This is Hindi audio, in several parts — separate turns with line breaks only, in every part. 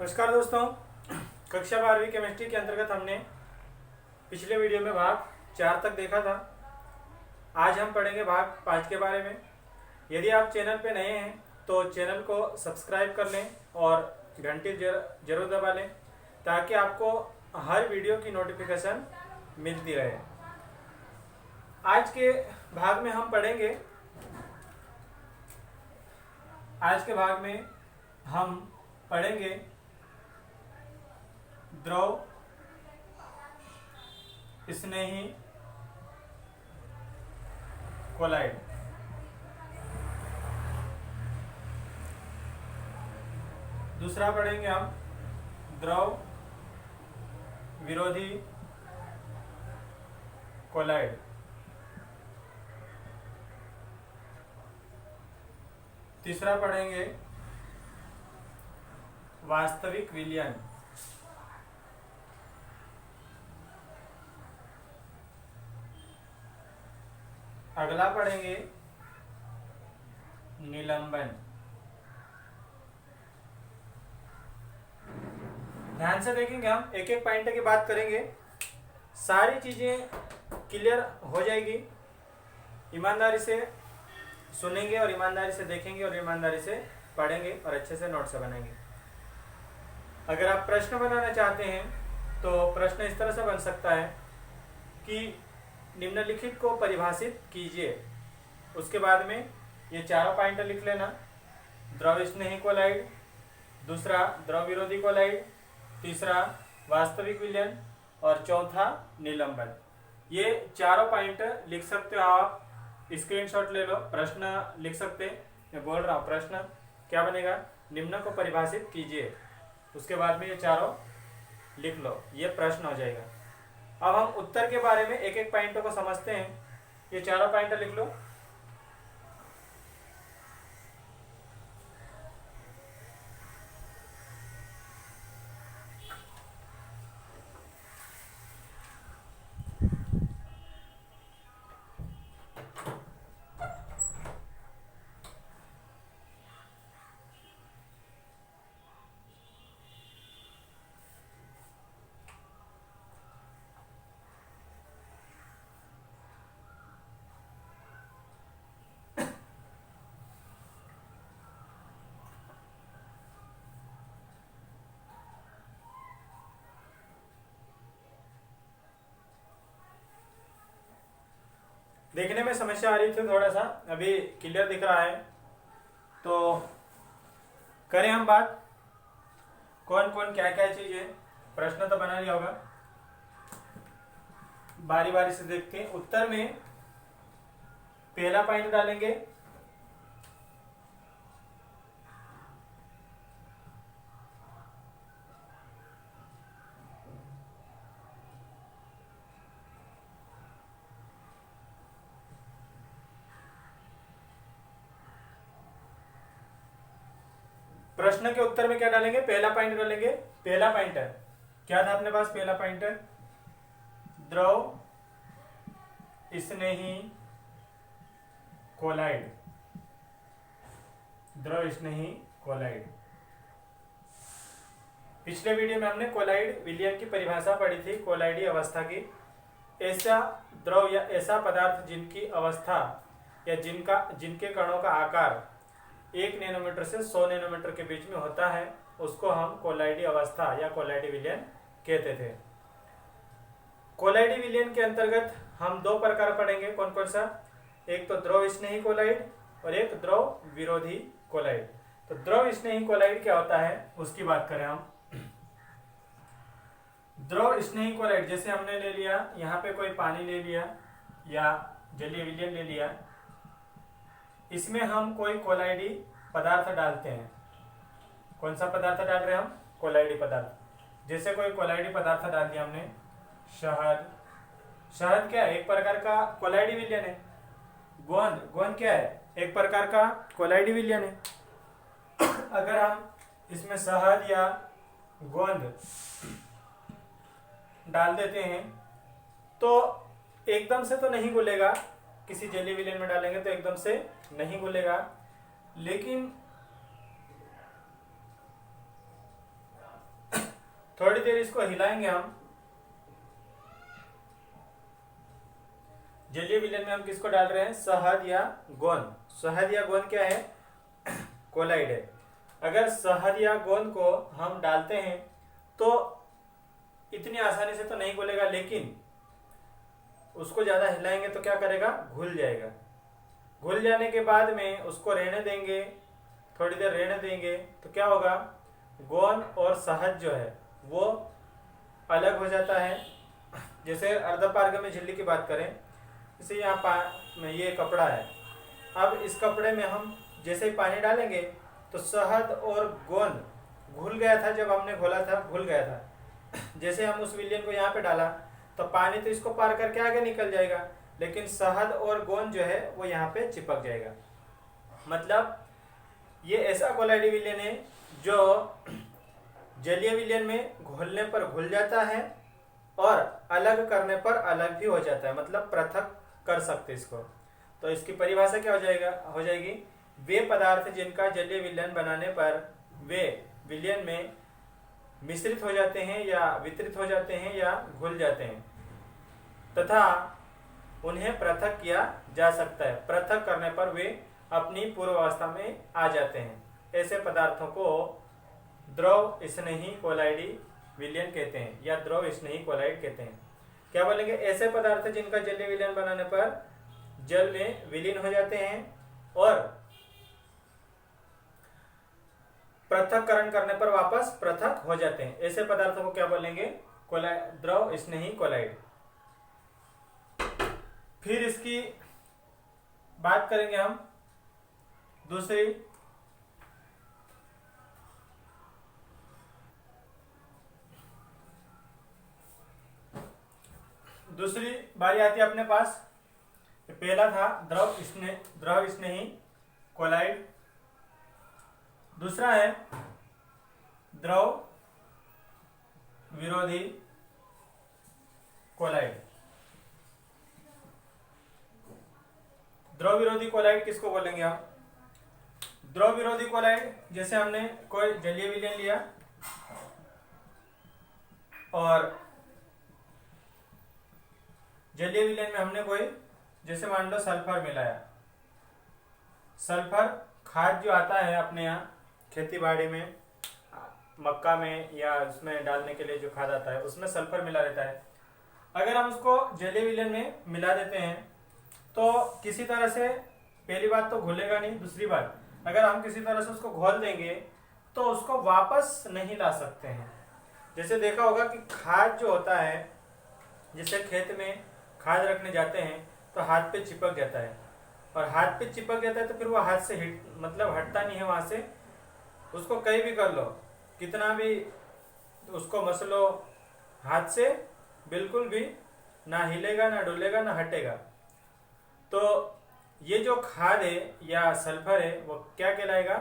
नमस्कार दोस्तों। कक्षा 12वीं केमिस्ट्री के अंतर्गत हमने पिछले वीडियो में भाग 4 तक देखा था। आज हम पढ़ेंगे भाग 5 के बारे में। यदि आप चैनल पे नए हैं तो चैनल को सब्सक्राइब कर लें और घंटी जरूर दबा लें ताकि आपको हर वीडियो की नोटिफिकेशन मिलती रहे। आज के भाग में हम पढ़ेंगे द्रव स्नेही कोलाइड। दूसरा पढ़ेंगे हम द्रव विरोधी कोलाइड। तीसरा पढ़ेंगे वास्तविक विलयन। अगला पढ़ेंगे निलंबन। ध्यान से देखेंगे, हम एक एक पॉइंट की बात करेंगे, सारी चीजें क्लियर हो जाएगी। ईमानदारी से सुनेंगे और ईमानदारी से देखेंगे और ईमानदारी से पढ़ेंगे और अच्छे से नोट्स बनाएंगे। अगर आप प्रश्न बनाना चाहते हैं तो प्रश्न इस तरह से बन सकता है कि निम्नलिखित को परिभाषित कीजिए। उसके बाद में ये चारों पॉइंट लिख लेना। द्रव स्नेही कोलाइड, दूसरा द्रव विरोधी कोलाइड, तीसरा वास्तविक विलयन और चौथा निलंबन। ये चारों पॉइंट लिख सकते हो आप। स्क्रीनशॉट ले लो, प्रश्न लिख सकते हैं। मैं बोल रहा हूँ प्रश्न क्या बनेगा, निम्न को परिभाषित कीजिए। उसके बाद में ये चारों लिख लो, ये प्रश्न हो जाएगा। अब हम उत्तर के बारे में एक एक पॉइंट को समझते हैं। ये चारों पॉइंट लिख लो। देखने में समस्या आ रही थी, थोड़ा सा अभी क्लियर दिख रहा है। तो करें हम बात, कौन कौन क्या क्या चीज है। प्रश्न तो बना लिया होगा, बारी बारी से देखते हैं। उत्तर में पहला पॉइंट डालेंगे प्रश्न के उत्तर में क्या डालेंगे, पहला पॉइंट डालेंगे। पहला पॉइंट है क्या था अपने पास, पहला पॉइंट है द्रव स्नेही कोलाइड। द्रव स्नेही कोलाइड। पिछले वीडियो में हमने कोलाइड विलयन की परिभाषा पढ़ी थी, कोलाइडी अवस्था की। ऐसा द्रव या ऐसा पदार्थ जिनकी अवस्था या जिनके कणों का आकार 1 नैनोमीटर से 100 नैनोमीटर के बीच में होता है, उसको हम कोलाइडी अवस्था या कोलाइडी विलयन कहते थे। कोलाइडी विलयन के अंतर्गत हम 2 प्रकार पढ़ेंगे। कौन कौन सा, एक तो द्रव स्नेही कोलाइड और एक द्रव विरोधी कोलाइड। तो द्रव स्नेही कोलाइड क्या होता है उसकी बात करें हम। द्रव स्नेही कोलाइड जैसे हमने ले लिया, यहाँ पे कोई पानी ले लिया या जलीय विलयन ले लिया, इसमें हम कोई कोलाइडी पदार्थ डालते हैं। कौन सा पदार्थ डाल रहे हैं हम, कोलाइडी पदार्थ। जैसे कोई कोलाइडी पदार्थ डाल दिया हमने, शहद। शहद क्या है, एक प्रकार का कोलाइडी विलयन है। गोंद, गोंद क्या है, एक प्रकार का कोलाइडी विलयन है। अगर हम इसमें शहद या गोंद डाल देते हैं तो एकदम से तो नहीं घुलेगा, किसी जलीय विलयन में डालेंगे तो एकदम से नहीं घुलेगा, लेकिन थोड़ी देर इसको हिलाएंगे हम। जलीय विलयन में हम किसको डाल रहे हैं? शहद या गोंद। शहद या गोंद क्या है? कोलाइड है। अगर शहद या गोंद को हम डालते हैं तो इतनी आसानी से तो नहीं घुलेगा, लेकिन उसको ज्यादा हिलाएंगे तो क्या करेगा? घुल जाएगा। घुल जाने के बाद में उसको रहने देंगे, थोड़ी देर रहने देंगे, तो क्या होगा? गोंद और शहद जो है वो अलग हो जाता है। जैसे अर्धपारगम्य झिल्ली की बात करें, जैसे यहाँ ये कपड़ा है, अब इस कपड़े में हम जैसे ही पानी डालेंगे तो शहद और गोंद घुल गया था, जब हमने घोला था घुल गया था। जैसे हम उस विलयन को यहाँ पे डाला तो पानी तो इसको पार करके आगे निकल जाएगा, लेकिन शहद और गोंद जो है वो यहाँ पे चिपक जाएगा। मतलब ये ऐसा कोलाइडी विलयन है जो जलीय विलयन में घोलने पर घुल जाता है और अलग करने पर अलग भी हो जाता है, मतलब पृथक कर सकते इसको। तो इसकी परिभाषा क्या हो जाएगी? वे पदार्थ जिनका जलीय विलयन बनाने पर वे विलयन में मिश्रित हो जाते हैं या वितरित हो जाते हैं या घुल जाते हैं तथा उन्हें पृथक किया जा सकता है। पृथक करने पर वे अपनी पूर्वावस्था में आ जाते हैं। ऐसे पदार्थों को द्रव स्नेही कोलाइडी विलयन कहते हैं या द्रव स्नेही कोलाइड कहते हैं। क्या बोलेंगे? ऐसे पदार्थ जिनका जलीय विलयन बनाने पर जल में विलीन हो जाते हैं और पृथक्करण करने पर वापस पृथक हो जाते हैं। ऐसे पदार्थों को क्या बोलेंगे? द्रव स्नेही कोलाइड। फिर इसकी बात करेंगे हम दूसरी बारी आती है अपने पास। पहला था द्रव स्नेही कोलाइड, दूसरा है द्रव विरोधी कोलाइड। द्रव विरोधी कोलाइड किसको बोलेंगे हम? द्रव विरोधी कोलाइड, जैसे हमने कोई जलीय विलयन लिया और जलीय विलयन में हमने कोई, जैसे मान लो सल्फर मिलाया। सल्फर खाद जो आता है अपने यहाँ खेती बाड़ी में, मक्का में या उसमें डालने के लिए जो खाद आता है उसमें सल्फर मिला रहता है। अगर हम उसको जलीय विलयन में मिला देते हैं तो किसी तरह से, पहली बात तो घुलेगा नहीं, दूसरी बात अगर हम किसी तरह से उसको घोल देंगे तो उसको वापस नहीं ला सकते हैं। जैसे देखा होगा कि खाद जो होता है, जैसे खेत में खाद रखने जाते हैं तो हाथ पे चिपक जाता है, और हाथ पे चिपक जाता है तो फिर वो हाथ से मतलब हटता नहीं है वहां से। उसको कहीं भी कर लो, कितना भी उसको मसलो, हाथ से बिल्कुल भी ना हिलेगा, ना डुलेगा, ना हटेगा। तो ये जो खाद है या सल्फर है वो क्या कहलाएगा?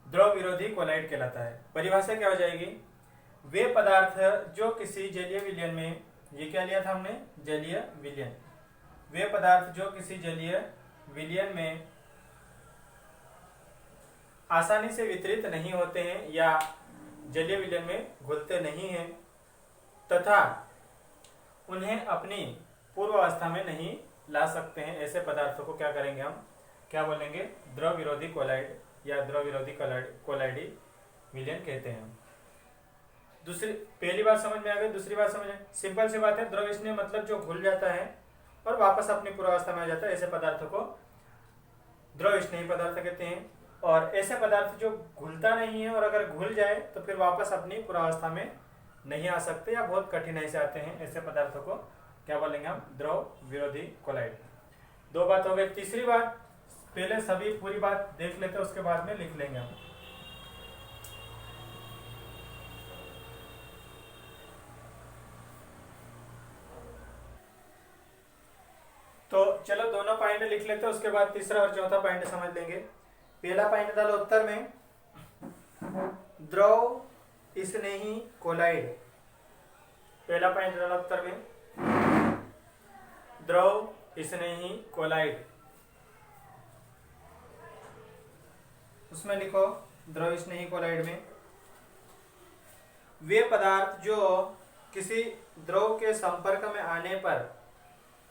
द्रव विरोधी कोलाइड कहलाता है। परिभाषा क्या हो जाएगी? वे पदार्थ जो किसी जलीय विलयन में, ये क्या लिया था हमने? जलीय विलयन। वे पदार्थ जो किसी जलीय विलयन में आसानी से वितरित नहीं होते हैं या जलीय विलयन में घुलते नहीं हैं तथा उन्हें अपनी पूर्व अवस्था में नहीं ला सकते हैं, ऐसे पदार्थों को क्या करेंगे हम? क्या बोलेंगे? द्रव विरोधी कोलाइड या द्रव विरोधी कोलाइडी विलयन कहते हैं। दूसरी, पहली बात समझ में आ गई, दूसरी बात समझ, सिंपल सी बात है। द्रव स्नेह मतलब जो घुल जाता है और वापस अपनी पूर्वावस्था में आ जाता है, ऐसे पदार्थों को द्रव स्नेही पदार्थ कहते हैं। और ऐसे पदार्थ जो घुलता नहीं है और अगर घुल जाए तो फिर वापस अपनी पूर्वावस्था में नहीं आ सकते या बहुत कठिनाई से आते हैं, ऐसे पदार्थों को क्या बोलेंगे हम? द्रव विरोधी कोलाइड। दो बात हो गई। तीसरी बात, पहले सभी पूरी बात देख लेते हैं, उसके बाद में लिख लेंगे हम। तो चलो दोनों पॉइंट लिख लेते हैं, उसके बाद तीसरा और चौथा पॉइंट समझ लेंगे। पहला पॉइंट डालो उत्तर में, द्रव स्नेही कोलाइड। पहला पॉइंट डालो उत्तर में, द्रव स्नेही कोलाइड। उसमें लिखो द्रव स्नेही कोलाइड में वे पदार्थ जो किसी द्रव के संपर्क में आने पर,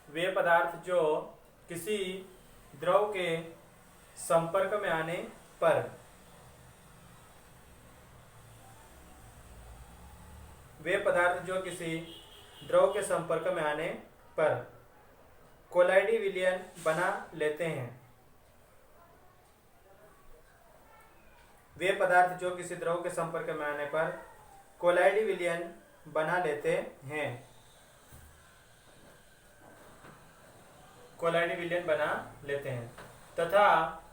वे पदार्थ जो किसी द्रव के संपर्क में आने पर, वे पदार्थ जो किसी द्रव के संपर्क में आने पर कोलाइडी विलयन बना लेते हैं। वे पदार्थ जो किसी द्रव के संपर्क में आने पर कोलाइडी विलयन बना लेते हैं। कोलाइडी विलयन बना लेते हैं तथा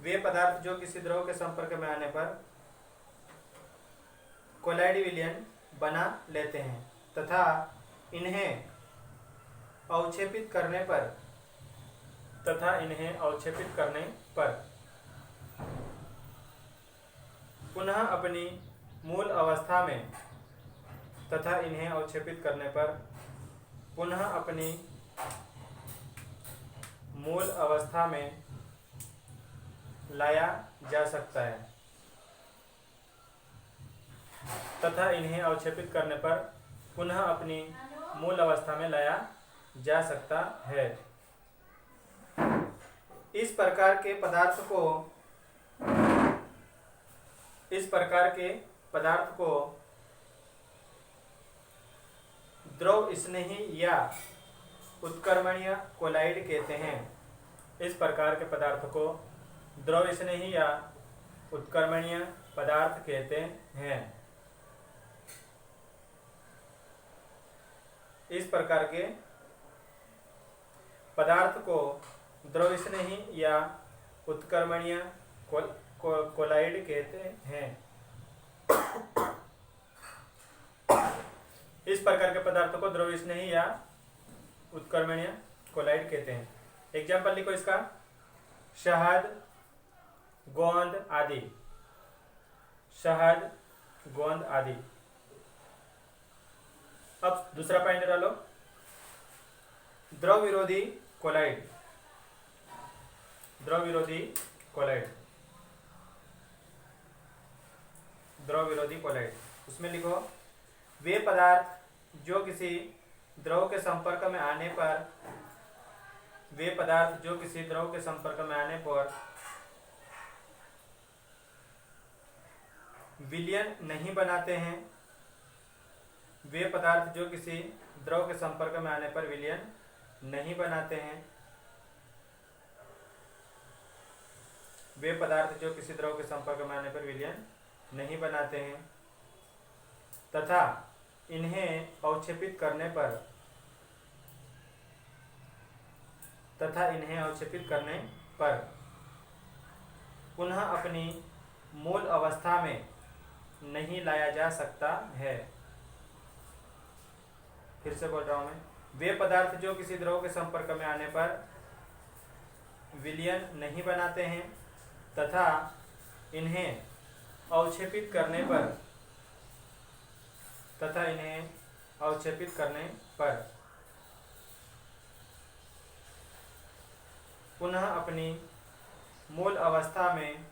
वे पदार्थ जो किसी द्रव के संपर्क में आने पर कोलाइडी विलयन बना लेते हैं तथा इन्हें अवक्षेपित करने पर, पुनः अपनी मूल अवस्था में, तथा इन्हें अवक्षेपित करने पर पुनः अपनी मूल अवस्था में लाया जा सकता है, तथा इन्हें अवक्षेपित करने पर पुनः अपनी मूल अवस्था में लाया जा सकता है। इस प्रकार के पदार्थ को द्रव स्नेही या उत्कर्मणीय कोलाइड कहते हैं। इस प्रकार के पदार्थ को द्रव स्नेही या उत्कर्मणीय पदार्थ कहते हैं। इस प्रकार के पदार्थ को द्रव स्नेही या उत्कर्मणीय कोलाइड कहते हैं। इस प्रकार के पदार्थ को द्रव स्नेही या उत्कर्मणीय कोलाइड कहते हैं। एग्जाम्पल लिखो इसका, शहद, गोंद आदि। शहद, गोंद आदि। अब दूसरा पॉइंट डालो, द्रव विरोधी कोलाइड। द्रव विरोधी कोलाइड, द्रव विरोधी कोलाइड। उसमें लिखो, वे पदार्थ जो किसी द्रव के संपर्क में आने पर, वे पदार्थ जो किसी द्रव के संपर्क में आने पर विलयन नहीं बनाते हैं। वे पदार्थ जो किसी द्रव के संपर्क में आने पर विलयन नहीं बनाते हैं। वे पदार्थ जो किसी द्रव के संपर्क में आने पर विलयन नहीं बनाते हैं तथा इन्हें अवक्षेपित करने पर पुनः अपनी मूल अवस्था में नहीं लाया जा सकता है। फिर से बोल रहा हूं मैं, वे पदार्थ जो किसी द्रव के संपर्क में आने पर विलयन नहीं बनाते हैं तथा इन्हें अवक्षेपित करने पर पुनः अपनी मूल अवस्था में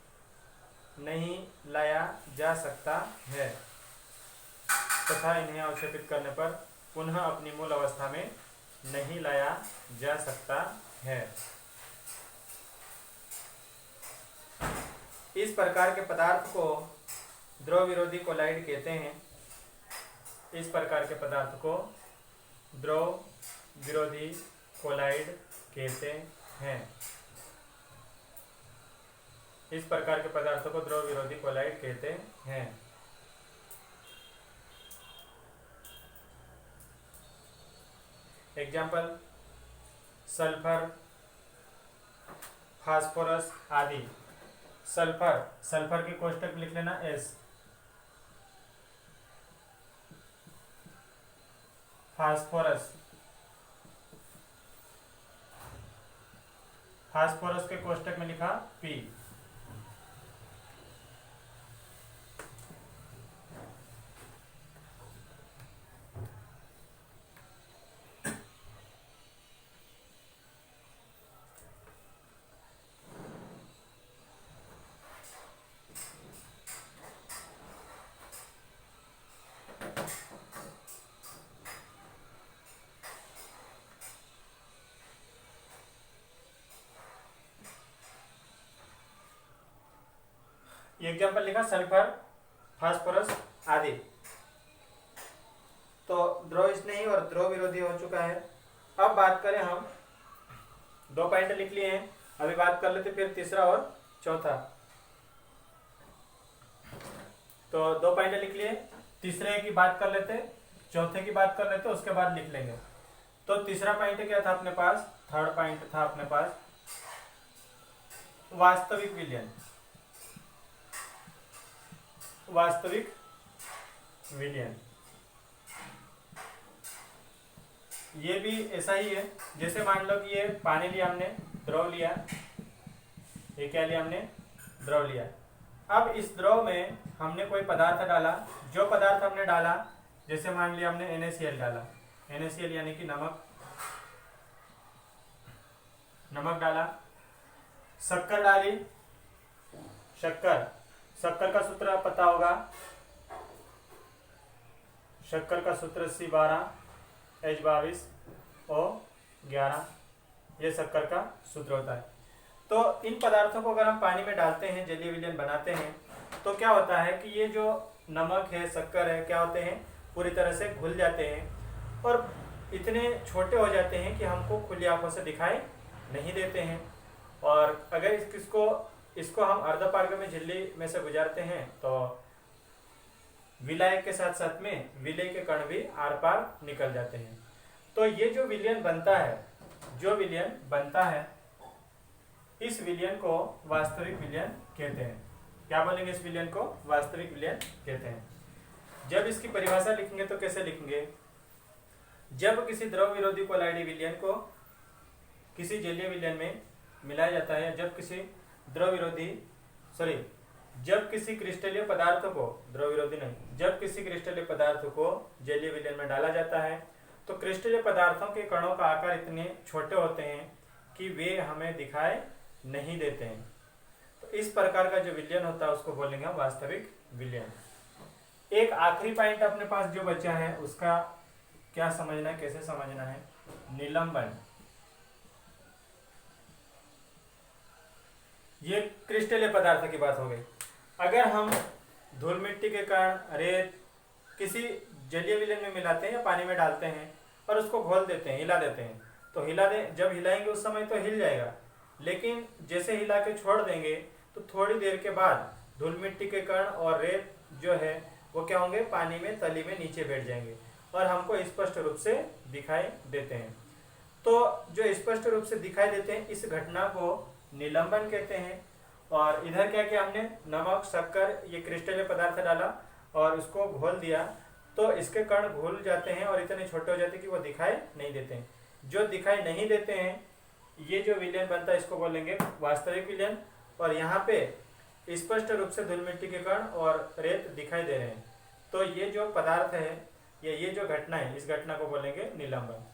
नहीं लाया जा सकता है तथा इन्हें अवक्षेपित करने पर पुनः अपनी मूल अवस्था में नहीं लाया जा सकता है। इस प्रकार के पदार्थ को द्रव विरोधी कोलाइड कहते हैं। इस प्रकार के पदार्थ को द्रव विरोधी कोलाइड कहते हैं। इस प्रकार के पदार्थों को द्रव विरोधी कोलाइड कहते हैं। एग्जाम्पल, सल्फर, फास्फोरस आदि। सल्फर के कोष्टक लिख लेना एस। फास्फोरस के कोष्टक में लिखा पी। ये एग्जाम्पल लिखा सल्फर, फास्फोरस आदि। तो द्रव स्नेही और द्रव विरोधी हो चुका है। अब बात करें हम, 2 पॉइंट लिख लिए हैं, अभी बात कर लेते फिर तीसरा और चौथा। तो 2 पॉइंट लिख लिए, तीसरे की बात कर लेते, चौथे की बात कर लेते, उसके बाद लिख लेंगे। तो तीसरा पॉइंट क्या था अपने पास, थर्ड पॉइंट था अपने पास वास्तविक विलयन। वास्तविक विलयन ये भी ऐसा ही है, जैसे मान लो कि ये पानी लिया हमने, द्रव लिया, ये क्या लिया हमने, द्रव लिया। अब इस द्रव में हमने कोई पदार्थ डाला, जो पदार्थ हमने डाला, जैसे मान लिया हमने NaCl डाला, NaCl यानी कि नमक, नमक डाला, शक्कर डाली, शक्कर का सूत्र पता होगा, शक्कर का सूत्र C12H22O11, ये शक्कर का सूत्र होता है। तो इन पदार्थों को अगर हम पानी में डालते हैं, जलीय विलयन बनाते हैं, तो क्या होता है कि ये जो नमक है, शक्कर है, क्या होते हैं, पूरी तरह से घुल जाते हैं और इतने छोटे हो जाते हैं कि हमको खुली आंखों से दिखाई नहीं देते हैं। और अगर इसको हम अर्धपारगम्य झिल्ली में से गुजारते हैं तो विलायक के साथ साथ में विलेय के कण भी आर पार निकल जाते हैं। तो ये जो विलयन बनता है, इस विलयन को वास्तविक विलयन कहते हैं। क्या बोलेंगे, इस विलयन को वास्तविक विलयन कहते हैं। जब इसकी परिभाषा लिखेंगे तो कैसे लिखेंगे, जब किसी द्रव विरोधी कोलाइडी विलयन को किसी जलीय विलयन में मिलाया जाता है, जब किसी क्रिस्टलीय पदार्थ को, द्रव विरोधी नहीं, जब किसी क्रिस्टलीय पदार्थ को जलीय विलयन में डाला जाता है तो क्रिस्टलीय पदार्थों के कणों का आकार इतने छोटे होते हैं कि वे हमें दिखाई नहीं देते हैं। तो इस प्रकार का जो विलयन होता है उसको बोलेंगे हम वास्तविक विलयन। एक आखिरी पॉइंट अपने पास जो बचा है उसका क्या समझना है, कैसे समझना है, निलंबन। ये क्रिस्टलीय पदार्थ की बात हो गई। अगर हम धूल मिट्टी के कण, रेत किसी जलीय विलयन में मिलाते हैं या पानी में डालते हैं और उसको घोल देते हैं, हिला देते हैं, तो जब हिलाएंगे उस समय तो हिल जाएगा, लेकिन जैसे हिला के छोड़ देंगे तो थोड़ी देर के बाद धूल मिट्टी के कण और रेत जो है वो क्या होंगे, पानी में तली में नीचे बैठ जाएंगे और हमको स्पष्ट रूप से दिखाई देते हैं। तो जो स्पष्ट रूप से दिखाई देते हैं इस घटना को निलंबन कहते हैं। और इधर क्या किया हमने, नमक, शक्कर, ये क्रिस्टलीय पदार्थ डाला और उसको घोल दिया, तो इसके कण घुल जाते हैं और इतने छोटे हो जाते हैं कि वो दिखाई नहीं देते हैं। जो दिखाई नहीं देते हैं, ये जो विलयन बनता है इसको बोलेंगे वास्तविक विलयन। और यहाँ पे स्पष्ट रूप से धूल मिट्टी के कण और रेत दिखाई दे रहे हैं, तो ये जो पदार्थ है या ये जो घटना है, इस घटना को बोलेंगे निलंबन।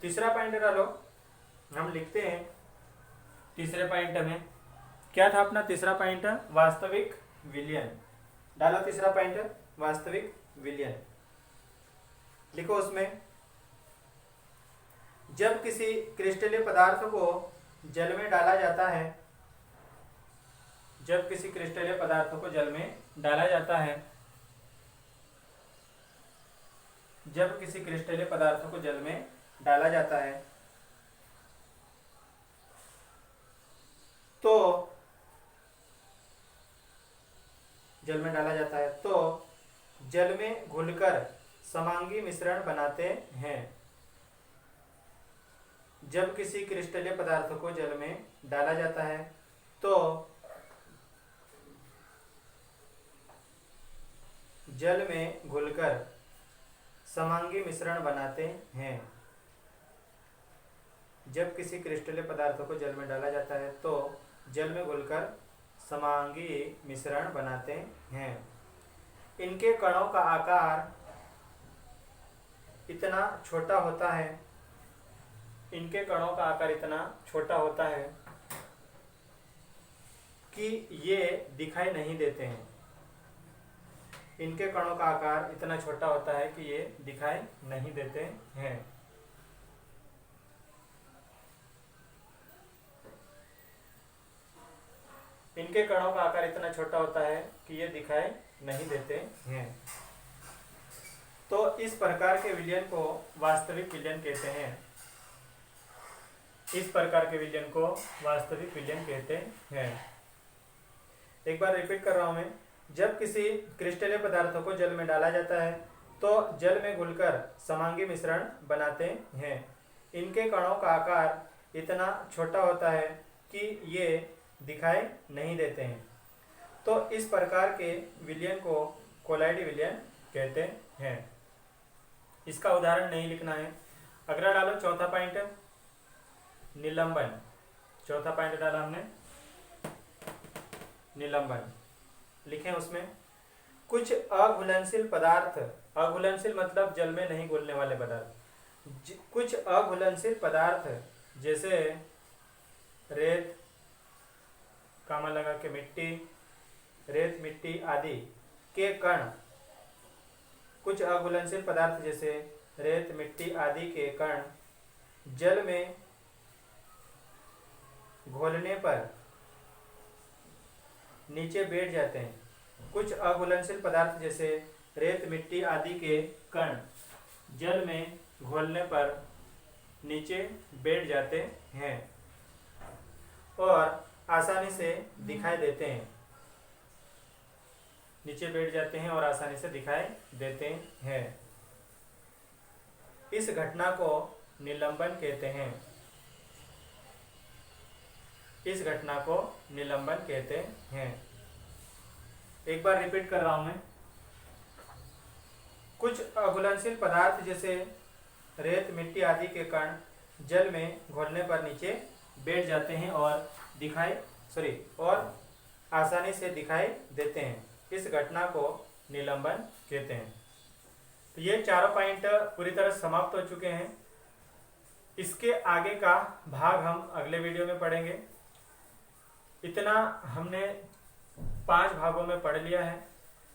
तीसरा पॉइंट डालो, हम लिखते हैं तीसरे पॉइंट में क्या था अपना तीसरा पॉइंट, वास्तविक विलयन। डाला तीसरा पॉइंट वास्तविक विलयन, लिखो उसमें, जब किसी क्रिस्टलीय पदार्थ को जल में डाला जाता है, जब किसी क्रिस्टलीय पदार्थ को जल में डाला जाता है, जब किसी क्रिस्टलीय पदार्थ को जल में डाला जाता है तो जल में डाला जाता है तो जल में घुलकर समांगी मिश्रण बनाते हैं। जब किसी क्रिस्टलीय पदार्थ को जल में डाला जाता है तो जल में घुलकर समांगी मिश्रण बनाते हैं। जब किसी क्रिस्टलीय पदार्थ को जल में डाला जाता है तो जल में घुलकर समांगी मिश्रण बनाते हैं। इनके कणों का आकार इतना छोटा होता है, इनके कणों का आकार इतना छोटा होता है कि ये दिखाई नहीं देते हैं। इनके कणों का आकार इतना छोटा होता है कि ये दिखाई नहीं देते हैं। इनके कणों का आकार इतना छोटा होता है कि ये दिखाई नहीं देते हैं। तो इस प्रकार के विलयन को वास्तविक विलयन कहते हैं। इस प्रकार के विलयन को वास्तविक विलयन कहते हैं। एक बार रिपीट कर रहा हूं मैं। जब किसी क्रिस्टलीय पदार्थों को जल में डाला जाता है तो जल में घुलकर समांगी मिश्रण बनाते हैं। इनके कणों का आकार इतना छोटा होता है कि ये दिखाई नहीं देते हैं। तो इस प्रकार के विलयन को कोलाइडी विलयन कहते हैं। इसका उदाहरण नहीं लिखना है। अगला डालो चौथा पॉइंट, निलंबन। चौथा पॉइंट डाला हमने निलंबन। लिखें उसमें कुछ अघुलनशील पदार्थ, अघुलनशील मतलब जल में नहीं घुलने वाले पदार्थ, कुछ अघुलनशील पदार्थ जैसे रेत, कामा लगा के मिट्टी, रेत मिट्टी आदि के कण, कुछ अघुलनशील पदार्थ जैसे रेत मिट्टी आदि के कण जल में घोलने पर नीचे बैठ जाते हैं। कुछ अघुलनशील पदार्थ जैसे रेत मिट्टी आदि के कण जल में घोलने पर नीचे बैठ जाते हैं और आसानी से दिखाई देते हैं। नीचे बैठ जाते हैं और आसानी से दिखाई देते हैं। इस घटना को निलंबन कहते हैं। इस घटना को निलंबन कहते हैं। एक बार रिपीट कर रहा हूं मैं। कुछ अघुलनशील पदार्थ जैसे रेत मिट्टी आदि के कण जल में घोलने पर नीचे बैठ जाते हैं और आसानी से दिखाई देते हैं। इस घटना को निलंबन कहते हैं। तो ये चारों पॉइंट पूरी तरह समाप्त हो चुके हैं। इसके आगे का भाग हम अगले वीडियो में पढ़ेंगे। इतना हमने 5 भागों में पढ़ लिया है।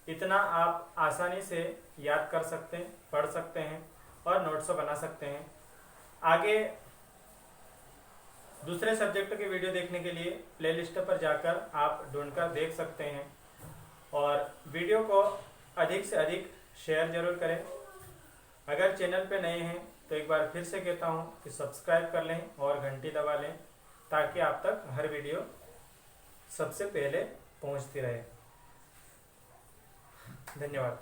इतना आप आसानी से याद कर सकते हैं, पढ़ सकते हैं और नोट्स बना सकते हैं। आगे दूसरे सब्जेक्ट के वीडियो देखने के लिए प्लेलिस्ट पर जाकर आप ढूंढकर देख सकते हैं और वीडियो को अधिक से अधिक शेयर जरूर करें। अगर चैनल पे नए हैं तो एक बार फिर से कहता हूं कि सब्सक्राइब कर लें और घंटी दबा लें ताकि आप तक हर वीडियो सबसे पहले पहुंचती रहे। धन्यवाद।